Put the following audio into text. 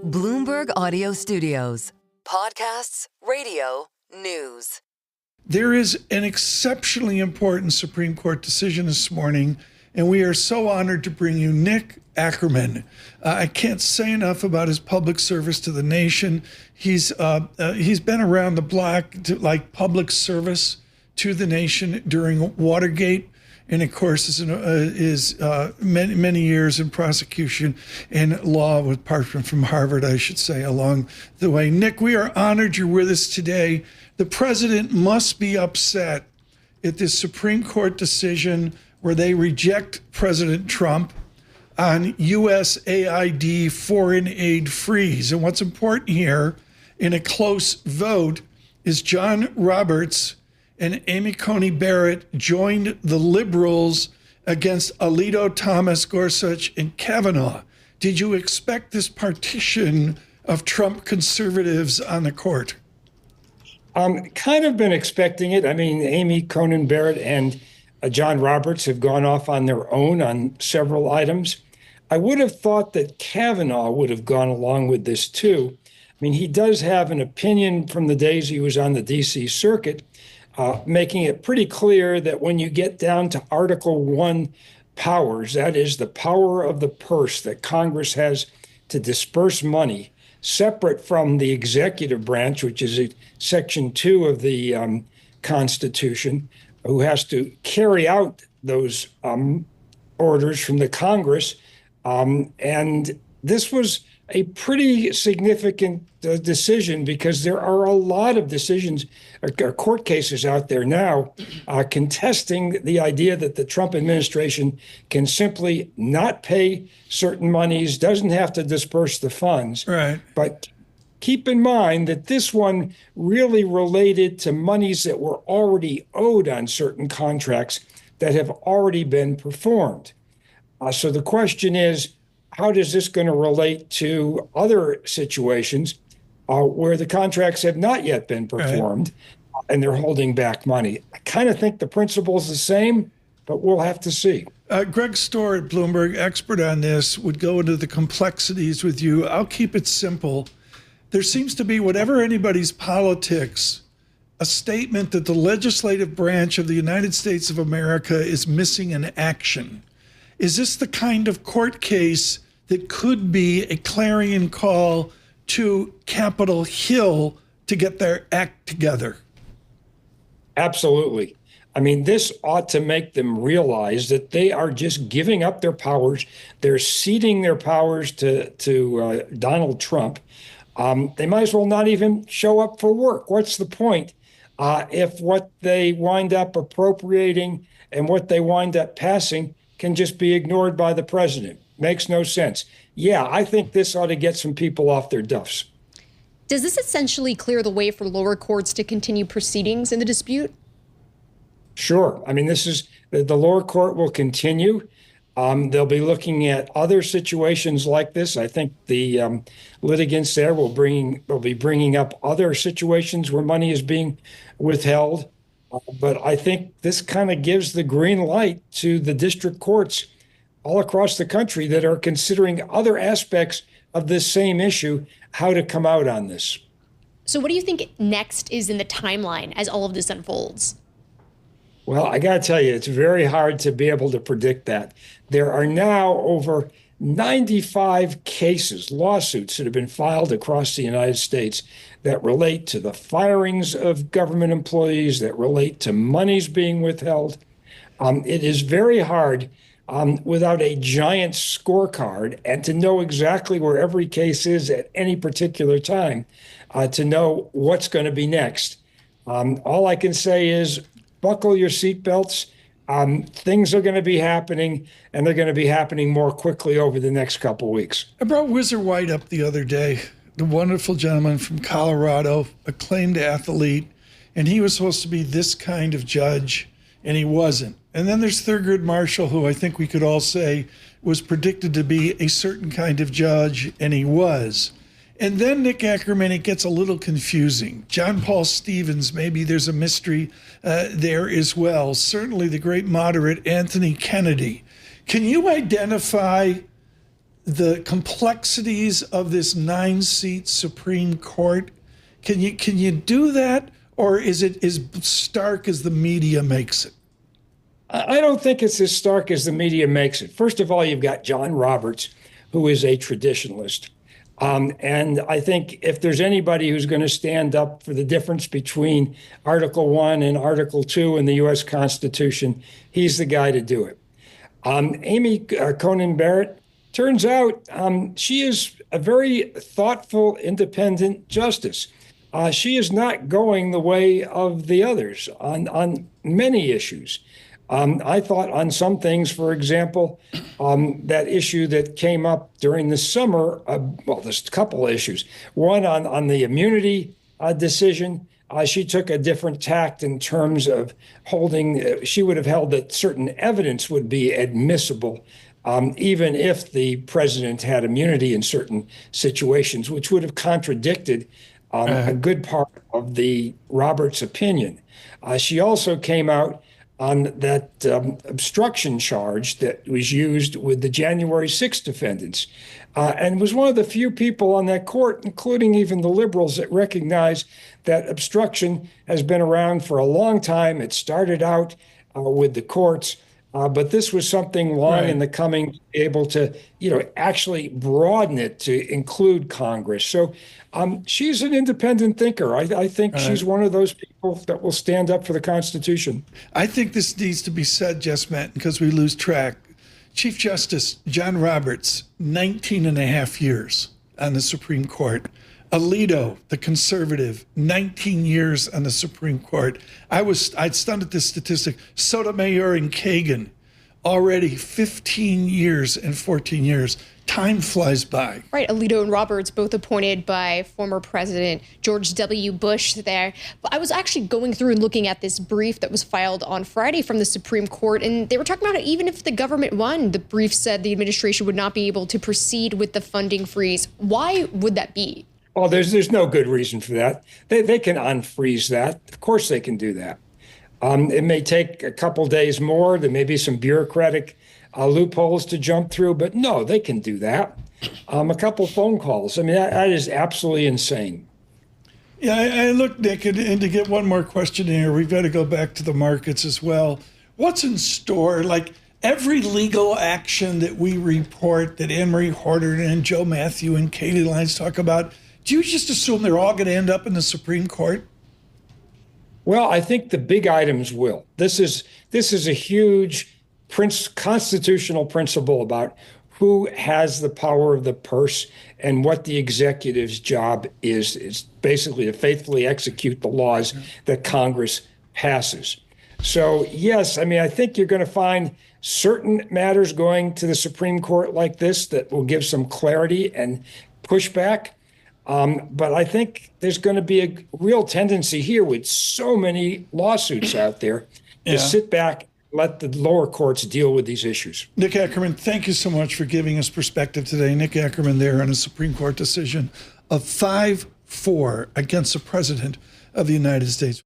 Bloomberg Audio Studios. Podcasts, radio, news. There is an exceptionally important Supreme Court decision this morning, and we are so honored to bring you Nick Akerman. I can't say enough about his public service to the nation. He's been around the block to like public service to the nation during Watergate, and of course is many years in prosecution and law with Parchment from Harvard, I should say, along the way. Nick, we are honored you're with us today. The president must be upset at this Supreme Court decision where they reject President Trump on USAID foreign aid freeze. And what's important here in a close vote is John Roberts and Amy Coney Barrett joined the liberals against Alito, Thomas, Gorsuch, and Kavanaugh. Did you expect this partition of Trump conservatives on the court? Kind of been expecting it. I mean, Amy Coney Barrett and John Roberts have gone off on their own on several items. I would have thought that Kavanaugh would have gone along with this too. I mean, he does have an opinion from the days he was on the D.C. Circuit, making it pretty clear that when you get down to Article 1 powers, that is the power of the purse that Congress has to disperse money, separate from the executive branch, which is Section 2 of the Constitution, who has to carry out those orders from the Congress. And this was a pretty significant decision because there are a lot of decisions, court cases out there now contesting the idea that the Trump administration can simply not pay certain monies, doesn't have to disperse the funds. Right. But keep in mind that this one really related to monies that were already owed on certain contracts that have already been performed. So the question is, how does this going to relate to other situations where the contracts have not yet been performed and they're holding back money? I kind of think the principle is the same, but we'll have to see. Greg Storr at Bloomberg, expert on this, would go into the complexities with you. I'll keep it simple. There seems to be, whatever anybody's politics, a statement that the legislative branch of the United States of America is missing in action. Is this the kind of court case that could be a clarion call to Capitol Hill to get their act together? Absolutely. I mean, this ought to make them realize that they are just giving up their powers. They're ceding their powers to Donald Trump. They might as well not even show up for work. What's the point if what they wind up appropriating and what they wind up passing can just be ignored by the president? Makes no sense. Yeah, I think this ought to get some people off their duffs. Does this essentially clear the way for lower courts to continue proceedings in the dispute? Sure. I mean, this is the lower court will continue. They'll be looking at other situations like this. I think the litigants there will be bringing up other situations where money is being withheld. But I think this kind of gives the green light to the district courts all across the country that are considering other aspects of this same issue, how to come out on this. So what do you think next is in the timeline as all of this unfolds? Well, I got to tell you, it's very hard to be able to predict that. There are now over 95 cases, lawsuits that have been filed across the United States that relate to the firings of government employees, that relate to monies being withheld. It is very hard without a giant scorecard and to know exactly where every case is at any particular time to know what's going to be next. All I can say is buckle your seatbelts. Things are going to be happening, and they're going to be happening more quickly over the next couple of weeks. I brought Whizzer White up the other day, the wonderful gentleman from Colorado, acclaimed athlete, and he was supposed to be this kind of judge, and he wasn't. And then there's Thurgood Marshall, who I think we could all say was predicted to be a certain kind of judge, and he was. And then Nick Akerman, it gets a little confusing. John Paul Stevens, maybe there's a mystery there as well. Certainly the great moderate Anthony Kennedy. Can you identify the complexities of this 9-seat Supreme Court? Can you do that, or is it as stark as the media makes it? I don't think it's as stark as the media makes it. First of all, you've got John Roberts, who is a traditionalist. And I think if there's anybody who's going to stand up for the difference between Article 1 and Article 2 in the U.S. Constitution, he's the guy to do it. Amy Coney Barrett, turns out she is a very thoughtful, independent justice. She is not going the way of the others on many issues. I thought on some things, for example, that issue that came up during the summer, well, there's a couple of issues. One on the immunity decision, she took a different tact in terms of holding, she would have held that certain evidence would be admissible, even if the president had immunity in certain situations, which would have contradicted a good part of the Roberts opinion. She also came out on that obstruction charge that was used with the January 6th defendants, and was one of the few people on that court, including even the liberals, that recognize that obstruction has been around for a long time. It started out with the courts, but this was something long in the coming, to be able to, actually broaden it to include Congress. So she's an independent thinker. I think she's one of those people that will stand up for the Constitution. I think this needs to be said, Jess Menton, because we lose track. Chief Justice John Roberts, 19 and a half years on the Supreme Court. Alito, the conservative, 19 years on the Supreme Court. I'd stunned at this statistic. Sotomayor and Kagan, already 15 years and 14 years. Time flies by. Right. Alito and Roberts, both appointed by former President George W. Bush there. But I was actually going through and looking at this brief that was filed on Friday from the Supreme Court, and they were talking about it. Even if the government won, the brief said the administration would not be able to proceed with the funding freeze. Why would that be? Well, there's no good reason for that. They can unfreeze that. Of course they can do that. It may take a couple days more. There may be some bureaucratic loopholes to jump through, but no, they can do that. A couple phone calls. I mean, that is absolutely insane. Yeah, I look, Nick, and to get one more question in here, we've got to go back to the markets as well. What's in store? Like every legal action that we report, that Anne-Marie Horton and Joe Matthew and Katie Lyons talk about, do you just assume they're all going to end up in the Supreme Court? Well, I think the big items will. This is a huge constitutional principle about who has the power of the purse and what the executive's job is. It's basically to faithfully execute the laws that Congress passes. So, yes, I mean, I think you're going to find certain matters going to the Supreme Court like this that will give some clarity and pushback. But I think there's going to be a real tendency here with so many lawsuits out there to sit back, let the lower courts deal with these issues. Nick Akerman, thank you so much for giving us perspective today. Nick Akerman there on a Supreme Court decision of 5-4 against the President of the United States.